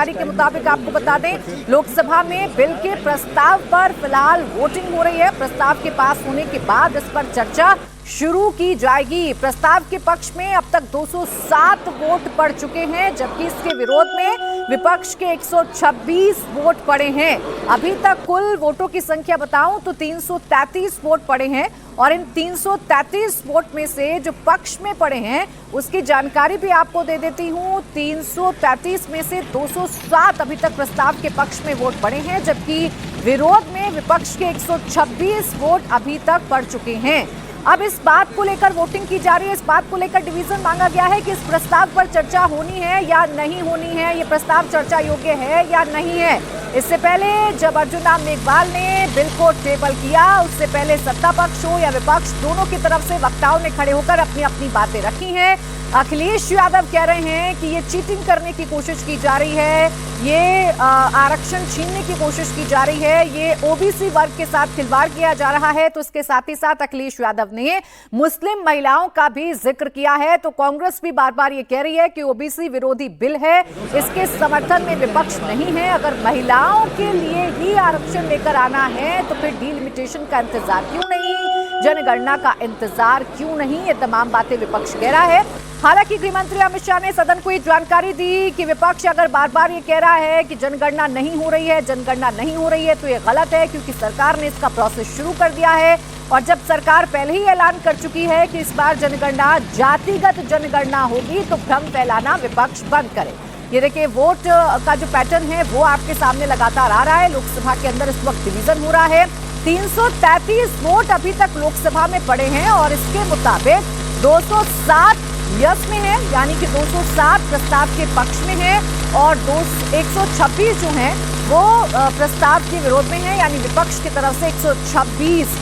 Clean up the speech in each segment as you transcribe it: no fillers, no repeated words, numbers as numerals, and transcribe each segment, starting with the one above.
जानकारी के मुताबिक आपको बता दें, लोकसभा में बिल के प्रस्ताव पर फिलहाल वोटिंग हो रही है। प्रस्ताव के पास होने के बाद इस पर चर्चा शुरू की जाएगी। प्रस्ताव के पक्ष में अब तक 207 वोट पड़ चुके हैं, जबकि इसके विरोध में विपक्ष के 126 वोट पड़े हैं। अभी तक कुल वोटों की संख्या बताऊं तो 333 वोट पड़े हैं और इन 333 वोट में से जो पक्ष में पड़े हैं उसकी जानकारी भी आपको दे देती हूं। 333 में से 207 अभी तक प्रस्ताव के पक्ष में वोट पड़े हैं, जबकि विरोध में विपक्ष के 126 वोट अभी तक पड़ चुके हैं। अब इस बात को लेकर वोटिंग की जा रही है, इस बात को लेकर डिवीजन मांगा गया है कि इस प्रस्ताव पर चर्चा होनी है या नहीं होनी है, ये प्रस्ताव चर्चा योग्य है या नहीं है। इससे पहले जब अर्जुन राम मेघवाल ने बिल को टेबल किया, उससे पहले सत्ता पक्ष हो या विपक्ष, दोनों की तरफ से वक्ताओं ने खड़े होकर अपनी अपनी बातें रखी हैं। अखिलेश यादव कह रहे हैं कि ये चीटिंग करने की कोशिश की जा रही है, ये आरक्षण छीनने की कोशिश की जा रही है, ये ओबीसी वर्ग के साथ खिलवाड़ किया जा रहा है। तो इसके साथ ही साथ अखिलेश यादव ने मुस्लिम महिलाओं का भी जिक्र किया है। तो कांग्रेस भी बार बार ये कह रही है कि ओबीसी विरोधी बिल है, इसके समर्थन में विपक्ष नहीं है। अगर महिलाओं के लिए ही आरक्षण लेकर आना है तो फिर डिलिमिटेशन का इंतजार क्यों नहीं, जनगणना का इंतजार क्यों नहीं, ये तमाम बातें विपक्ष कह रहा है। हालांकि गृहमंत्री अमित शाह ने सदन को ये जानकारी दी कि विपक्ष अगर बार बार ये कह रहा है कि जनगणना नहीं हो रही है, जनगणना नहीं हो रही है, तो ये गलत है, क्योंकि सरकार ने इसका प्रोसेस शुरू कर दिया है। और जब सरकार पहले ही ऐलान कर चुकी है कि इस बार जनगणना जातिगत जनगणना होगी, तो भ्रम फैलाना विपक्ष बंद करे। ये देखिए, वोट का जो पैटर्न है वो आपके सामने लगातार आ रहा है। लोकसभा के अंदर इस वक्त डिवीजन हो रहा है। 333 वोट अभी तक लोकसभा में पड़े हैं और इसके मुताबिक 207 यस में है, यानी कि 207 प्रस्ताव के पक्ष में है और 126 जो हैं वो प्रस्ताव के विरोध में है, यानी विपक्ष की तरफ से 126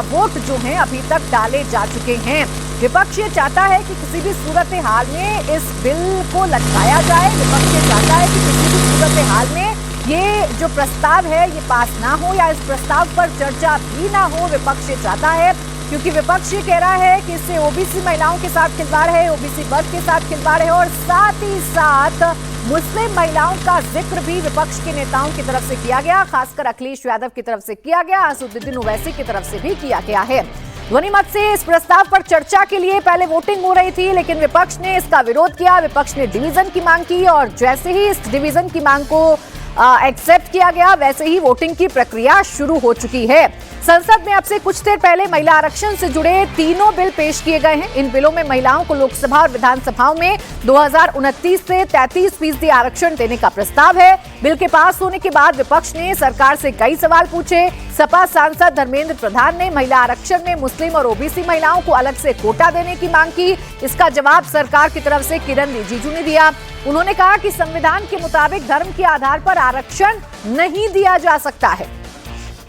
वोट जो हैं अभी तक डाले जा चुके हैं। विपक्ष ये चाहता है कि किसी भी सूरत हाल में इस बिल को लटकाया जाए। विपक्ष ये चाहता है कि किसी भी सूरत हाल में ये जो प्रस्ताव है ये पास ना हो या इस प्रस्ताव पर चर्चा भी ना हो। विपक्ष ये चाहता है, क्योंकि विपक्ष ये कह रहा है कि इससे ओबीसी महिलाओं के साथ खिलवाड़ है, ओबीसी वर्ग के साथ खिलवाड़ है और साथ ही साथ मुस्लिम महिलाओं का जिक्र भी विपक्ष के नेताओं की तरफ से किया गया, खासकर अखिलेश यादव की तरफ से किया गया, असदुद्दीन ओवैसी की तरफ से भी किया गया है। ध्वनि मत से इस प्रस्ताव पर चर्चा के लिए पहले वोटिंग हो रही थी, लेकिन विपक्ष ने इसका विरोध किया। विपक्ष ने डिवीजन की मांग की और जैसे ही इस डिवीजन की मांग को एक्सेप्ट किया गया, वैसे ही वोटिंग की प्रक्रिया शुरू हो चुकी है। संसद में अब से कुछ देर पहले महिला आरक्षण से जुड़े तीनों बिल पेश किए गए हैं। इन बिलों में महिलाओं को लोकसभा और विधानसभाओं में 2029 से 33% आरक्षण देने का प्रस्ताव है। बिल के पास होने के बाद विपक्ष ने सरकार से कई सवाल पूछे। सपा सांसद धर्मेंद्र प्रधान ने महिला आरक्षण में मुस्लिम और ओबीसी महिलाओं को अलग से कोटा देने की मांग की। इसका जवाब सरकार की तरफ से किरण रिजिजू ने दिया। उन्होंने कहा कि संविधान के मुताबिक धर्म के आधार पर आरक्षण नहीं दिया जा सकता है।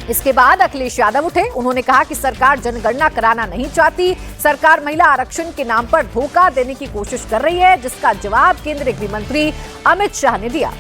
इसके बाद अखिलेश यादव उठे। उन्होंने कहा कि सरकार जनगणना कराना नहीं चाहती, सरकार महिला आरक्षण के नाम पर धोखा देने की कोशिश कर रही है, जिसका जवाब केंद्रीय गृह मंत्री अमित शाह ने दिया।